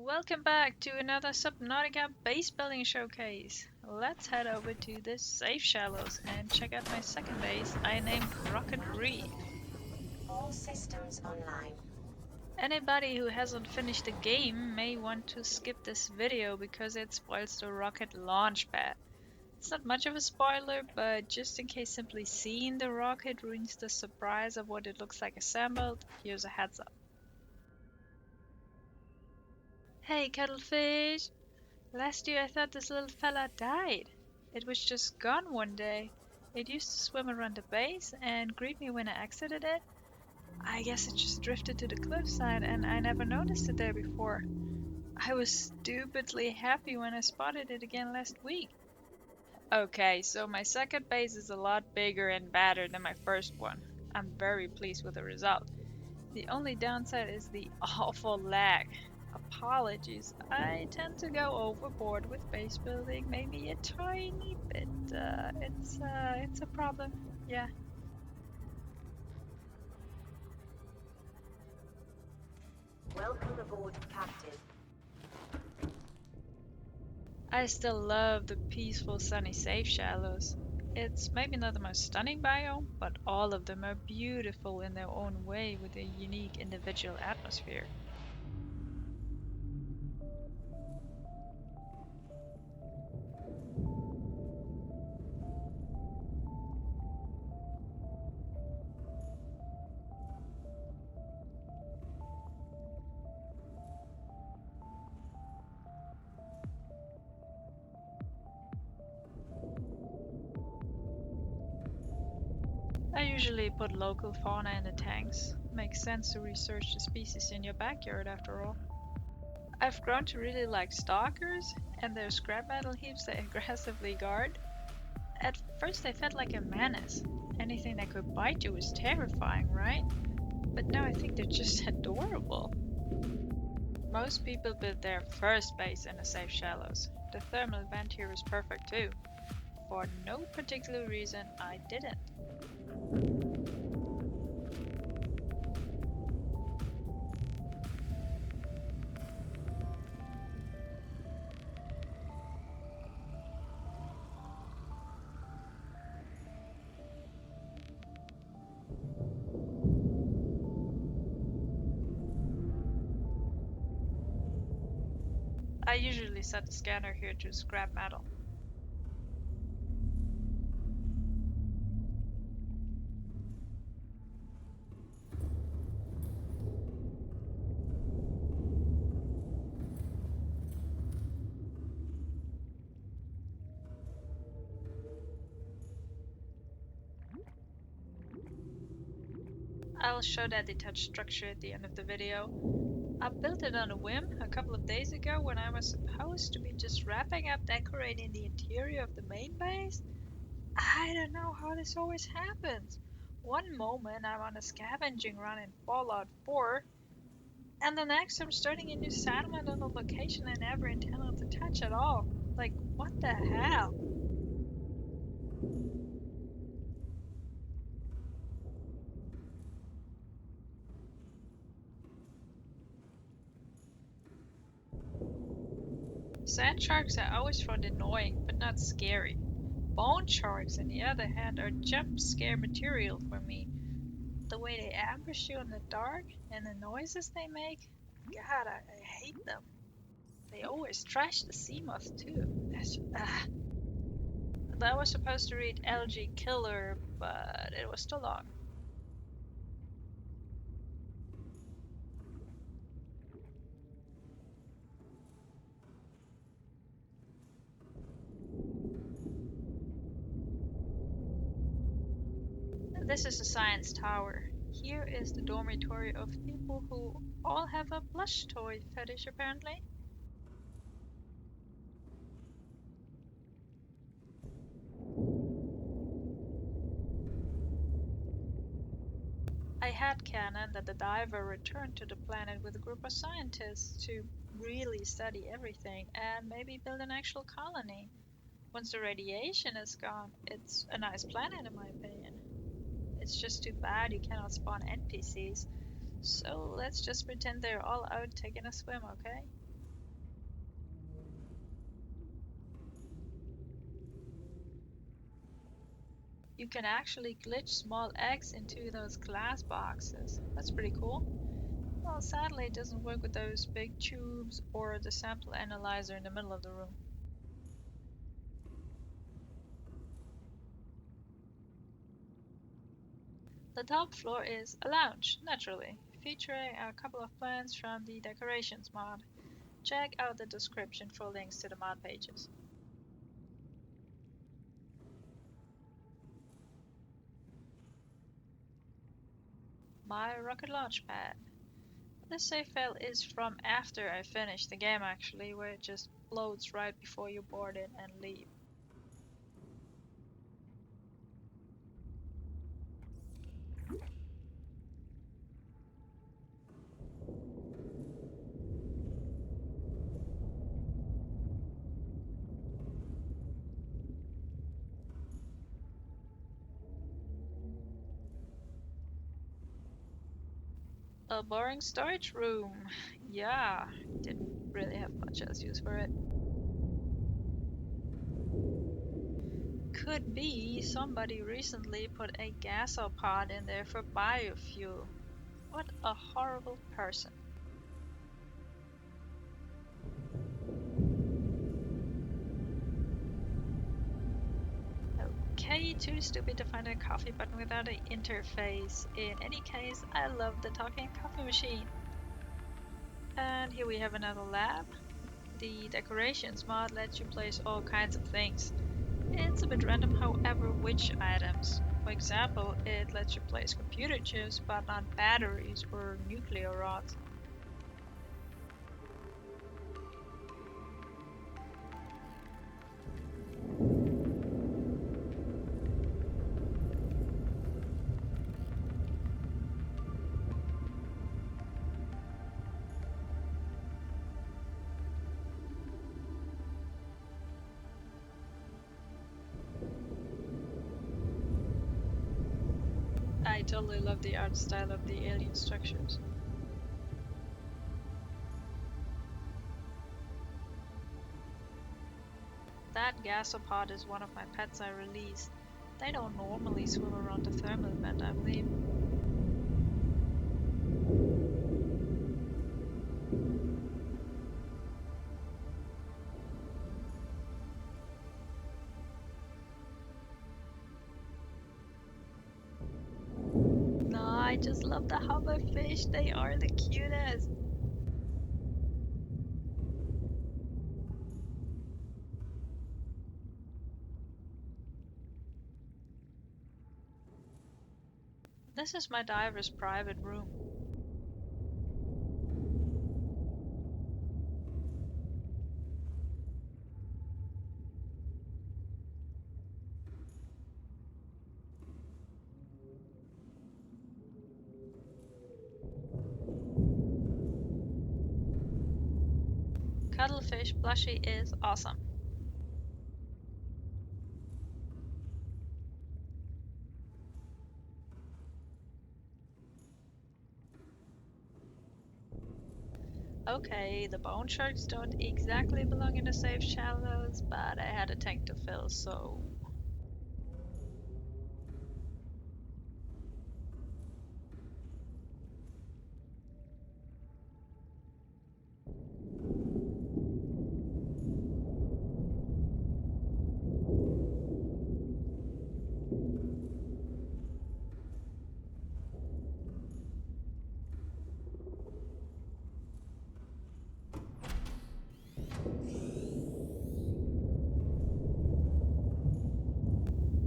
Welcome back to another Subnautica base building showcase. Let's head over to the safe shallows and check out my second base I named Rocket Reef. All systems online. Anybody who hasn't finished the game may want to skip this video because it spoils the rocket launch pad. It's not much of a spoiler, but just in case simply seeing the rocket ruins the surprise of what it looks like assembled, here's a heads up. Hey cuttlefish! Last year I thought this little fella died. It was just gone one day. It used to swim around the base and greet me when I exited it. I guess it just drifted to the cliffside and I never noticed it there before. I was stupidly happy when I spotted it again last week. Okay, so my second base is a lot bigger and badder than my first one. I'm very pleased with the result. The only downside is the awful lag. Apologies, I tend to go overboard with base building, maybe a tiny bit. It's a problem, yeah. Welcome aboard, Captain. I still love the peaceful sunny safe shallows. It's maybe not the most stunning biome, but all of them are beautiful in their own way with a unique individual atmosphere. I usually put local fauna in the tanks. Makes sense to research the species in your backyard after all. I've grown to really like stalkers and their scrap metal heaps they aggressively guard. At first they felt like a menace. Anything that could bite you was terrifying, right? But now I think they're just adorable. Most people build their first base in the safe shallows. The thermal vent here is perfect too. For no particular reason, I didn't. I usually set the scanner here to scrap metal. I'll show that detached structure at the end of the video. I built it on a whim a couple of days ago when I was supposed to be just wrapping up decorating the interior of the main base. I don't know how this always happens. One moment I'm on a scavenging run in Fallout 4, and the next I'm starting a new settlement on a location I never intended to touch at all. Like, what the hell? Sand sharks I always found annoying, but not scary. Bone sharks, on the other hand, are jump scare material for me. The way they ambush you in the dark and the noises they make, God, I hate them. They always trash the sea moth too. I was supposed to read Algae Killer, but it was too long. This is a science tower. Here is the dormitory of people who all have a plush toy fetish apparently. I had canon that the diver returned to the planet with a group of scientists to really study everything and maybe build an actual colony. Once the radiation is gone, it's a nice planet in my opinion. It's just too bad you cannot spawn NPCs, so let's just pretend they're all out taking a swim, okay? You can actually glitch small eggs into those glass boxes. That's pretty cool. Well, sadly, it doesn't work with those big tubes or the sample analyzer in the middle of the room. The top floor is a lounge, naturally, featuring a couple of plants from the Decorations mod. Check out the description for links to the mod pages. My rocket launch pad. This save file is from after I finished the game actually, where it just loads right before you board it and leave. A boring storage room. Yeah, didn't really have much else use for it. Could be somebody recently put a gasopod in there for biofuel. What a horrible person. Okay, too stupid to find a coffee button without an interface. In any case, I love the talking coffee machine. And here we have another lab. The decorations mod lets you place all kinds of things. It's a bit random, however, which items. For example, it lets you place computer chips, but not batteries or nuclear rods. I totally love the art style of the alien structures. That gasopod is one of my pets I released. They don't normally swim around the thermal vent, I believe. No, I just love the hoverfish. They are the cutest. This is my diver's private room. Cuddlefish plushie is awesome. Okay, the bone sharks don't exactly belong in the safe shallows, but I had a tank to fill, so...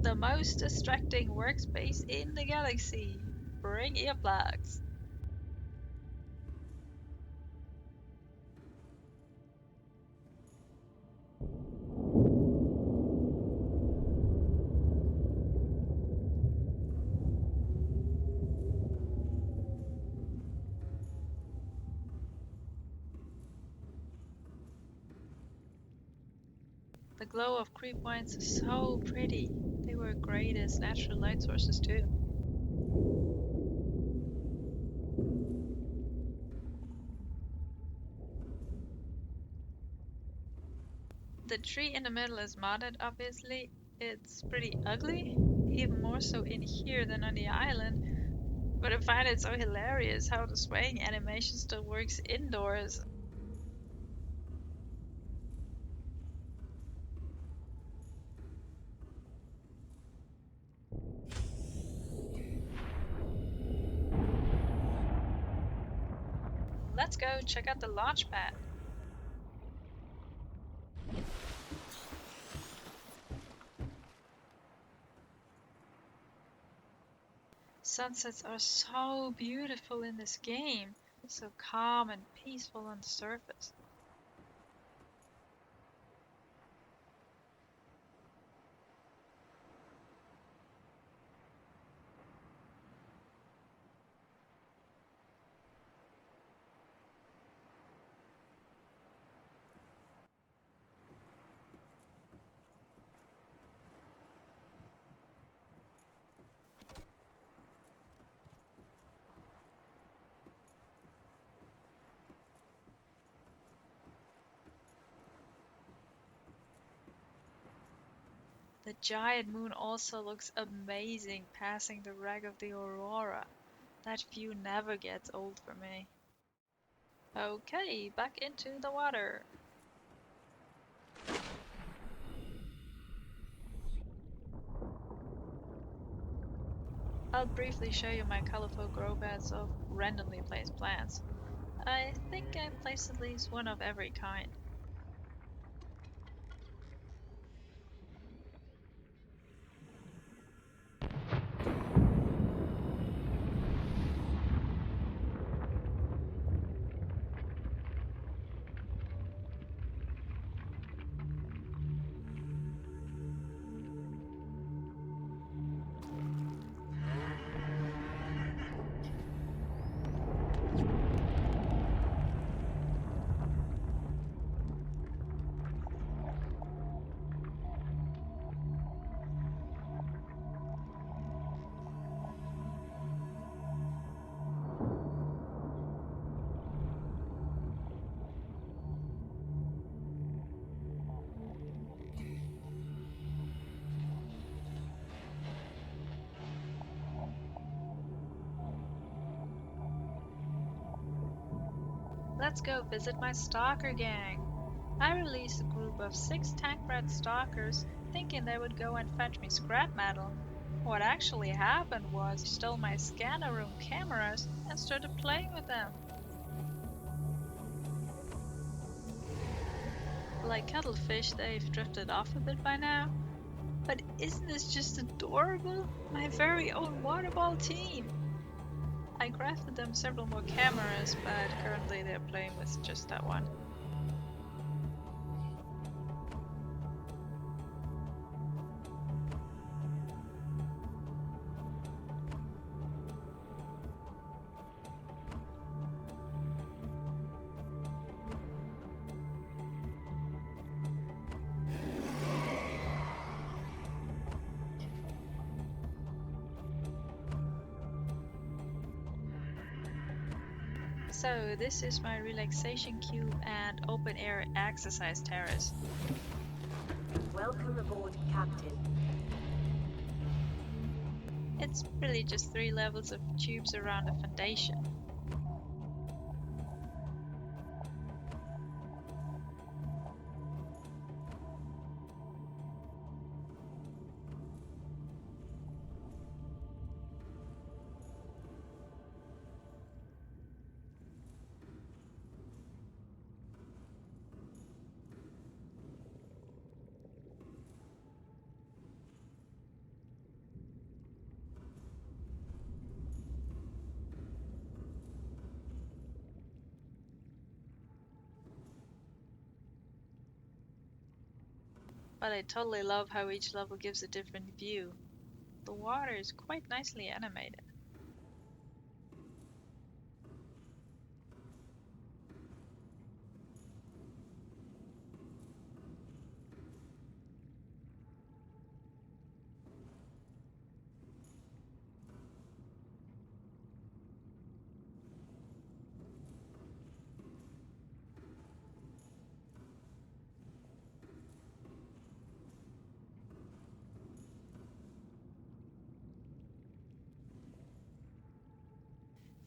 The most distracting workspace in the galaxy. Bring earplugs. The glow of creep wines is so pretty. They were great as natural light sources too. The tree in the middle is modded, obviously. It's pretty ugly, even more so in here than on the island, but I find it so hilarious how the swaying animation still works indoors. Let's go check out the launch pad. Sunsets are so beautiful in this game, so calm and peaceful on the surface. The giant moon also looks amazing passing the wreck of the Aurora. That view never gets old for me. Okay, back into the water. I'll briefly show you my colorful grow beds of randomly placed plants. I think I placed at least one of every kind. Let's go visit my stalker gang. I released a group of 6 tank-bred stalkers, thinking they would go and fetch me scrap metal. What actually happened was they stole my scanner room cameras and started playing with them. Like cuttlefish, they've drifted off a bit by now. But isn't this just adorable? My very own water ball team! I crafted them several more cameras, but currently they're playing with just that one. So this is my relaxation cube and open air exercise terrace. Welcome aboard, Captain. It's really just 3 levels of tubes around the foundation. But I totally love how each level gives a different view. The water is quite nicely animated.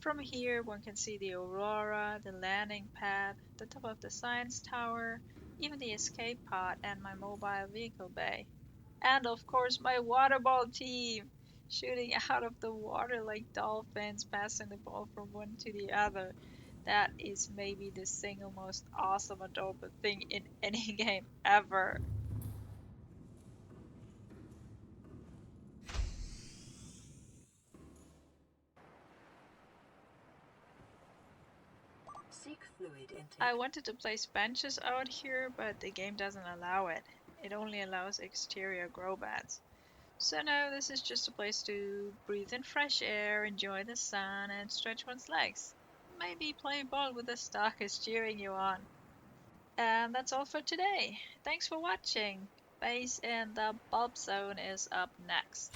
From here, one can see the Aurora, the landing pad, the top of the science tower, even the escape pod and my mobile vehicle bay. And of course, my water ball team! Shooting out of the water like dolphins, passing the ball from one to the other. That is maybe the single most awesome, adorable thing in any game ever. Seek fluid intake. I wanted to place benches out here, but the game doesn't allow it. It only allows exterior grow beds. So now this is just a place to breathe in fresh air, enjoy the sun, and stretch one's legs. Maybe play ball with the stalkers cheering you on. And that's all for today. Thanks for watching. Base in the Bulb Zone is up next.